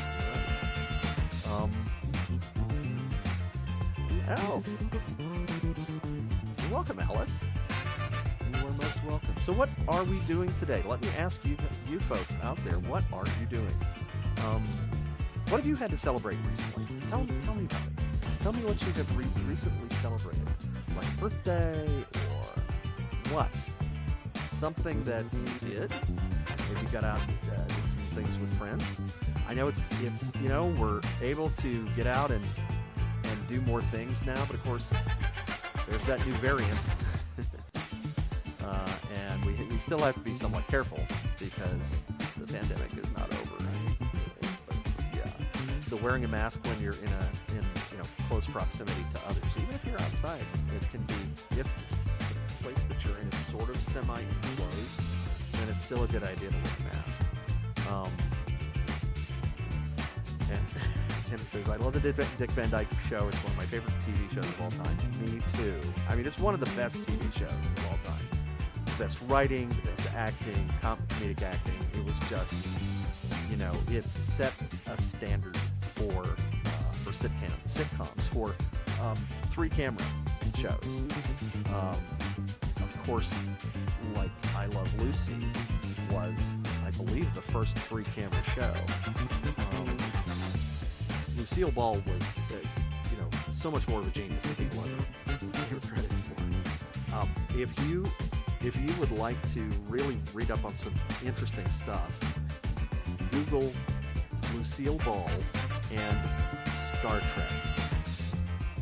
Who else? You're welcome, Alice. You are most welcome. So what are we doing today? Let me ask you folks out there, what are you doing? What have you had to celebrate recently? Tell me about it. Tell me what you have recently celebrated. Like a birthday or what? Something that you did? Maybe you got out and did some things with friends. I know it's we're able to get out and do more things now, but of course there's that new variant. And we still have to be somewhat careful because the pandemic is not over. But yeah. So wearing a mask when you're in close proximity to others, even if you're outside, it can be, if the place that you're in is sort of semi-enclosed, then it's still a good idea to wear a mask. And Jenna says, I love the Dick Van Dyke Show. It's one of my favorite TV shows of all time. Me too. I mean, it's one of the best TV shows of all time. The best writing, the best acting, comedic acting. It was just, it set a standard for sitcoms, for three-camera shows. Of course, like I Love Lucy was, I believe, the first three-camera show. Lucille Ball was, so much more of a genius than people ever give her credit for. If you would like to really read up on some interesting stuff, Google Lucille Ball and Star Trek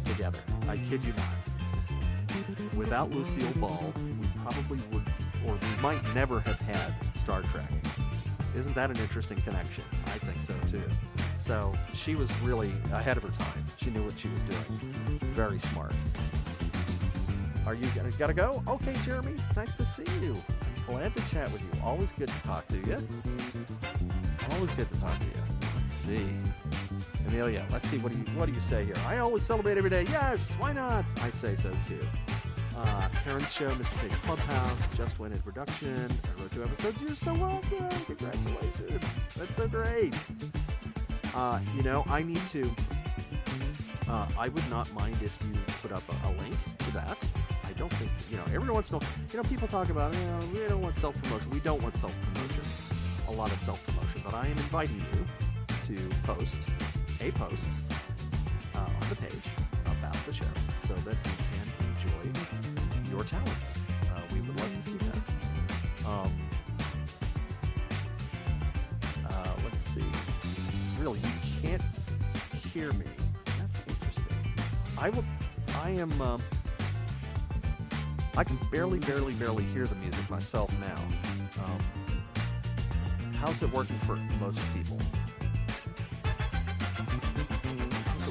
together. I kid you not. Without Lucille Ball, we probably would, or we might never have had Star Trek. Isn't that an interesting connection? I think so too. So she was really ahead of her time. She knew what she was doing. Very smart. Are you gotta go? Okay, Jeremy. Nice to see you. I'm glad to chat with you. Always good to talk to you. Always good to talk to you. Let's see. Amelia, let's see. What do you say here? I always celebrate every day. Yes, why not? I say so too. Karen's show, Mr. Pig Clubhouse, just went in production. I wrote 2 episodes. You're so awesome. Congratulations. That's so great. I need to. I would not mind if you put up a link to that. I don't think, every once in a while, people talk about, we don't want self-promotion. We don't want self-promotion. A lot of self-promotion. But I am inviting you to post a post on the page about the show so that you can enjoy your talents. We would love to see that. Let's see. Really, you can't hear me. That's interesting. I can barely hear the music myself now. How's it working for most people?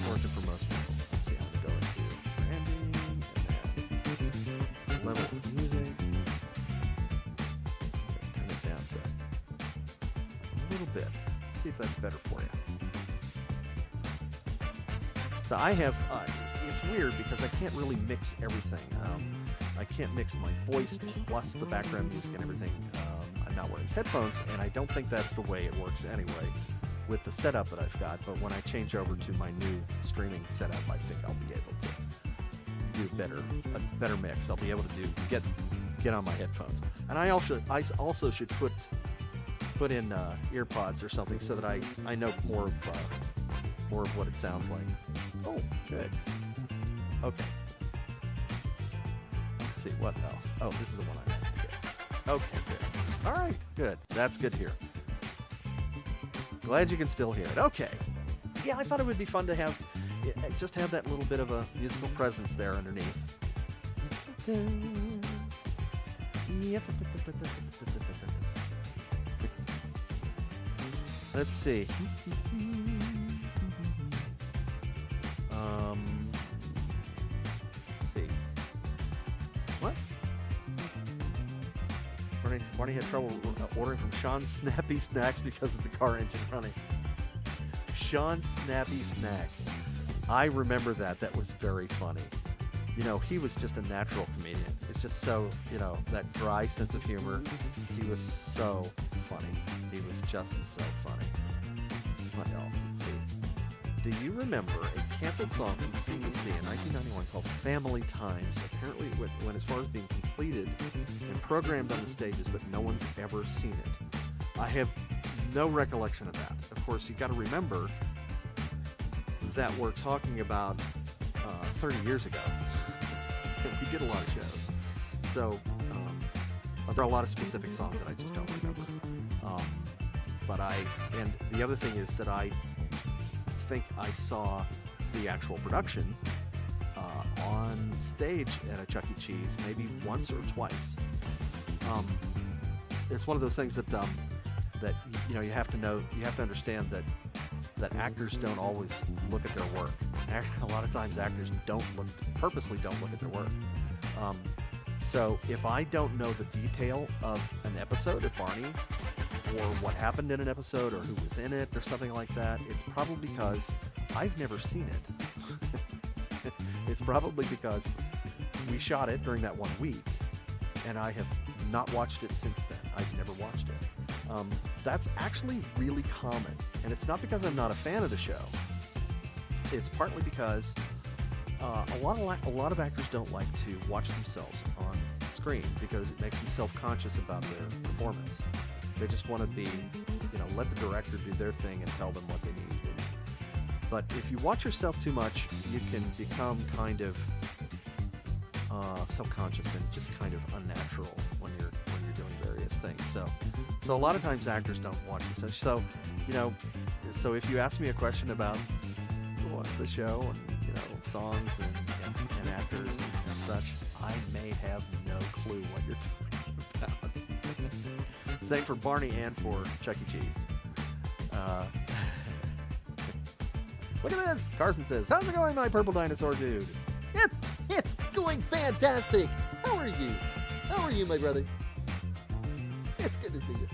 Let's see, I'm going to go into branding and then level of music. Turn it down to a little bit. Let's see if that's better for you. So I have, it's weird because I can't really mix everything. I can't mix my voice plus the background music and everything. I'm not wearing headphones, and I don't think that's the way it works anyway with the setup that I've got. But when I change over to my new streaming setup, I think I'll be able to do a better mix. I'll be able to get on my headphones, and I also should put in earpods or something so that I know more of what it sounds like. Oh, good. Okay. Let's see, what else? Oh, this is the one I meant to get. Okay, good. All right, good. That's good to hear. Glad you can still hear it. Okay. Yeah, I thought it would be fun to have that little bit of a musical presence there underneath. Let's see. Let's see. What? Barney had trouble ordering from Sean's Snappy Snacks because of the car engine running. Sean's Snappy Snacks. I remember that. That was very funny. He was just a natural comedian. It's just so, that dry sense of humor. He was so funny. He was just so funny. What else? Let's see. do you remember a canceled song from CBC in 1991 called Family Times? Apparently it went as far as being completed and programmed on the stages, but no one's ever seen it. I have no recollection of that. Of course, you got to remember that we're talking about 30 years ago. We did a lot of shows. So there are a lot of specific songs that I just don't remember. And the other thing is that I think I saw the actual production on stage at a Chuck E. Cheese maybe once or twice. It's one of those things that you have to understand that actors don't always look at their work. A lot of times actors purposely don't look at their work. So if I don't know the detail of an episode of Barney, or what happened in an episode, or who was in it, or something like that, it's probably because I've never seen it. It's probably because we shot it during that 1 week, and I have not watched it since then. I've never watched it. That's actually really common, and it's not because I'm not a fan of the show. It's partly because a lot of actors don't like to watch themselves on screen because it makes them self-conscious about their performance. They just want to be, let the director do their thing and tell them what they need to do. But if you watch yourself too much, you can become kind of self-conscious and just kind of unnatural when you're doing various things. So a lot of times actors don't watch it. So if you ask me a question about the show and songs and actors and such, I may have no clue what you're talking about. Same for Barney and for Chuck E. Cheese. Look at this. Carson says, "How's it going, my purple dinosaur dude?" It's going fantastic. How are you? How are you, my brother? It's good to see you.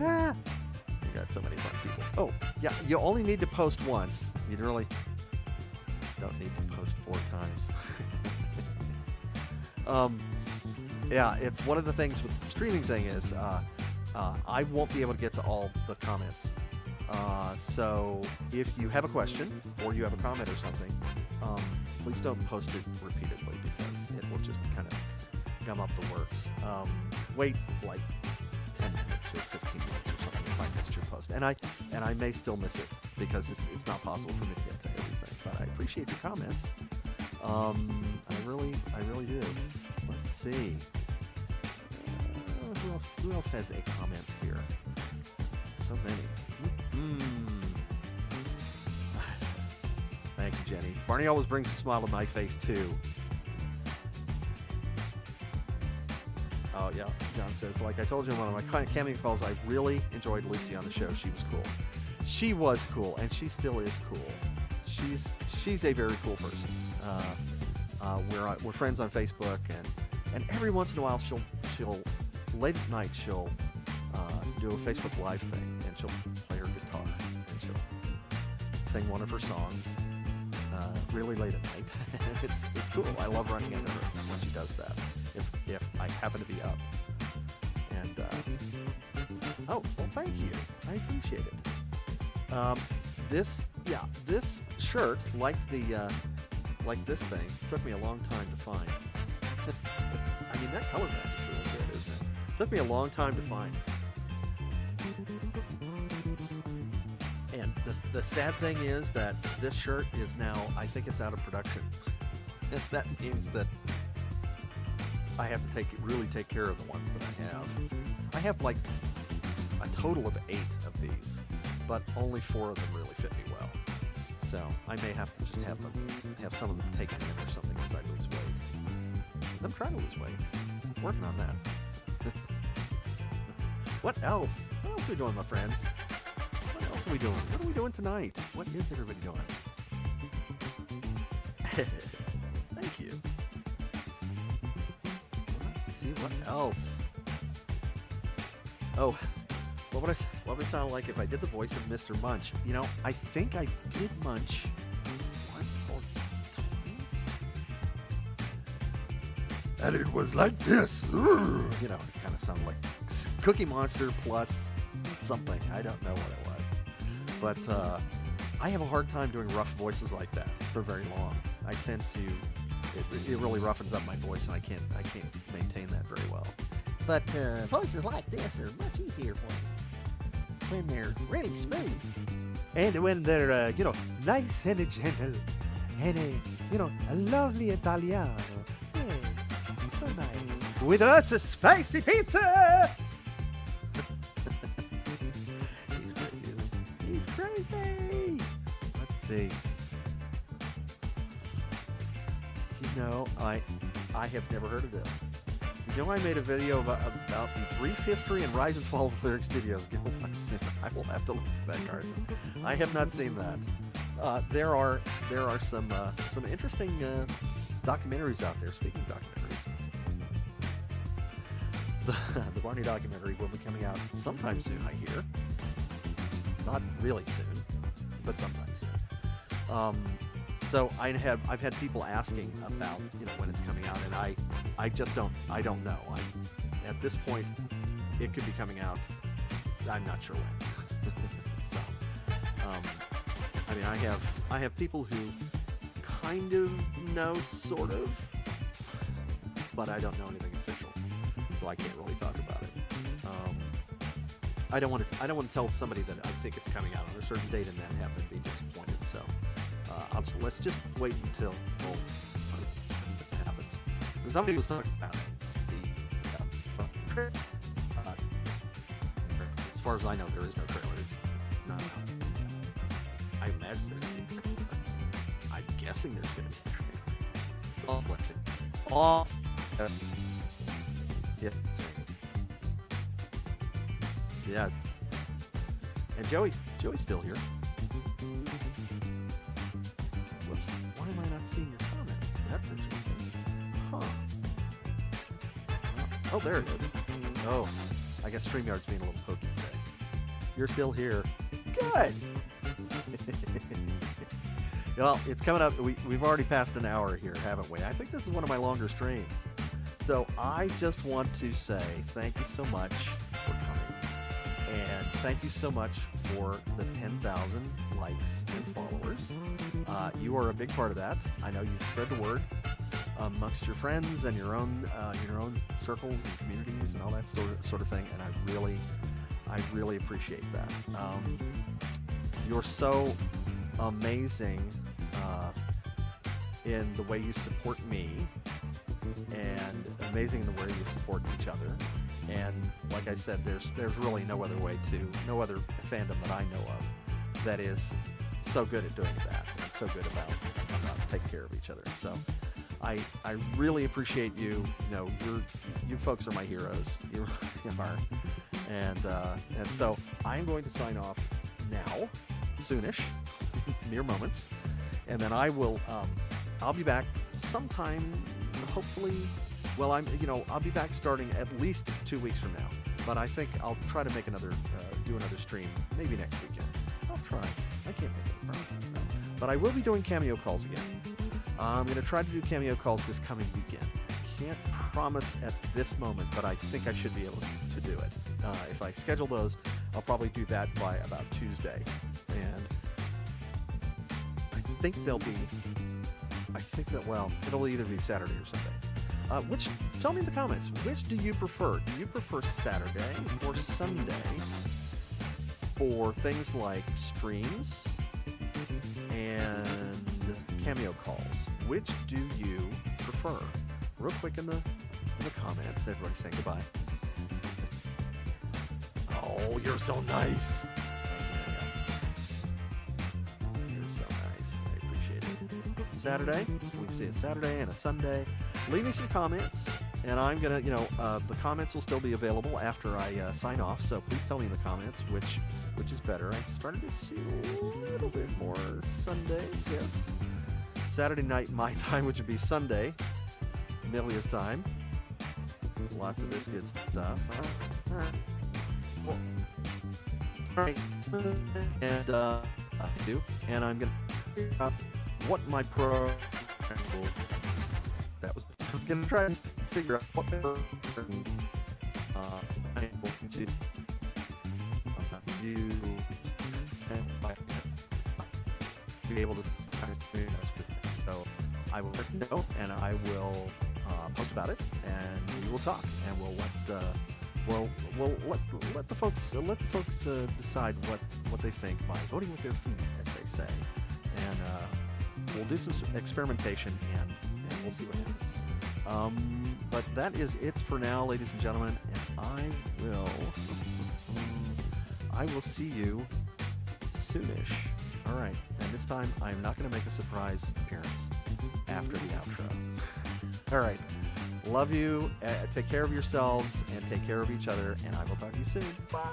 You got so many fun people. Oh, yeah, you only need to post once. You really don't need to post 4 times. Yeah, it's one of the things with the streaming thing is I won't be able to get to all the comments. So if you have a question or you have a comment or something, please don't post it repeatedly because it will just kind of gum up the works. Wait like 10 minutes or 15 minutes or something if I missed your post. And I may still miss it because it's not possible for me to get to everything. But I appreciate your comments. I really do. Let's see. Who else has a comment here? So many. Thank you, Jenny. Barney always brings a smile to my face, too. Oh, yeah. John says, like I told you in one of my cameo calls, I really enjoyed Lucy on the show. She was cool. She was cool, and she still is cool. She's a very cool person. We're friends on Facebook, and every once in a while she'll late at night she'll do a Facebook Live thing, and she'll play her guitar, and she'll sing one of her songs really late at night. It's cool. I love running into her when she does that. If I happen to be up. And oh, well, thank you. I appreciate it. This shirt, like this thing, took me a long time to find. That color match is really good, isn't it? Took me a long time to find. And the sad thing is that this shirt is now, I think it's out of production. That means that I have to really take care of the ones that I have. I have like a total of 8 of these, but only 4 of them really fit me well. So I may have to just have some of them taken in or something as I lose weight. Because I'm trying to lose weight. Working on that. What else? What else are we doing, my friends? What else are we doing? What are we doing tonight? What is everybody doing? Thank you. Let's see what else. Oh, what would I sound like if I did the voice of Mr. Munch? I think I did Munch once or twice. And it was like this. It kind of sounded like Cookie Monster plus something. I don't know what it was. But I have a hard time doing rough voices like that for very long. I tend to, it really roughens up my voice, and I can't maintain that very well. But voices like this are much easier for you when they're really smooth. And when they're, nice and gentle, and a lovely Italiano. Yes, so nice. With lots of spicy pizza! He's crazy, isn't he? He's crazy! Let's see. I have never heard of this. I made a video about the brief history and rise and fall of Lyric Studios. I will have to look at that, Carson. I have not seen that. There are some interesting documentaries out there. Speaking of documentaries, the Barney documentary will be coming out sometime soon, I hear. Not really soon, but sometime soon. So I've had people asking about when it's coming out, and I just don't know. At this point, it could be coming out. I'm not sure when. So I have people who kind of know, sort of, but I don't know anything official, so I can't really talk about it. I don't want to tell somebody that I think it's coming out on a certain date and then have them be disappointed. So. Let's just wait until it happens. Somebody was talking about the as far as I know, there is no trailer. It's not out. I imagine there's going to be a trailer. I'm guessing there's going to be a trailer. All yes. And Joey's still here. Why am I not seeing your comment? That's interesting. Huh. Oh, there it is. Oh, I guess StreamYard's being a little pokey today. You're still here. Good! Well, it's coming up. We've already passed an hour here, haven't we? I think this is one of my longer streams. So I just want to say thank you so much for coming. And thank you so much for the 10,000 likes and followers. You are a big part of that. I know you spread the word amongst your friends and your own circles and communities and all that sort of thing. And I really appreciate that. You're so amazing in the way you support me, and amazing in the way you support each other. And like I said, there's really no other fandom that I know of that is so good at doing that and so good about taking care of each other. So I really appreciate you. You folks are my heroes. You are. And so I'm going to sign off now, soonish, mere moments, and then I'll be back sometime, hopefully. Well, I'll be back starting at least 2 weeks from now, but I think I'll try to make do another stream maybe next weekend. I'll try. I can't make any promises now, but I will be doing cameo calls again. I'm going to try to do cameo calls this coming weekend. Can't promise at this moment, but I think I should be able to do it. If I schedule those, I'll probably do that by about Tuesday, and I think it'll either be Saturday or Sunday. Tell me in the comments, which do you prefer? Do you prefer Saturday or Sunday for things like streams and cameo calls? Which do you prefer? Real quick in the comments, everybody saying goodbye. Oh, you're so nice. You're so nice. I appreciate it. Saturday, we can see a Saturday and a Sunday. Leave me some comments, and I'm gonna, the comments will still be available after I sign off. So please tell me in the comments which is better. I started to see a little bit more Sundays. Yes, Saturday night my time, which would be Sunday, Amelia's time. Lots of this good stuff. All right. Well, all right. And I do, and I'm gonna figure out what my program will. I'm going to try and figure out what I'm able to do be able to kind of do this with it. So I will let you know, and I will post about it, and we will talk, and we'll let the folks decide what they think by voting with their feet, as they say, and we'll do some experimentation, and we'll see what happens. But that is it for now, ladies and gentlemen, and I will see you soonish. All right, and this time I'm not going to make a surprise appearance after the outro. All right, love you. Take care of yourselves and take care of each other, and I will talk to you soon. Bye.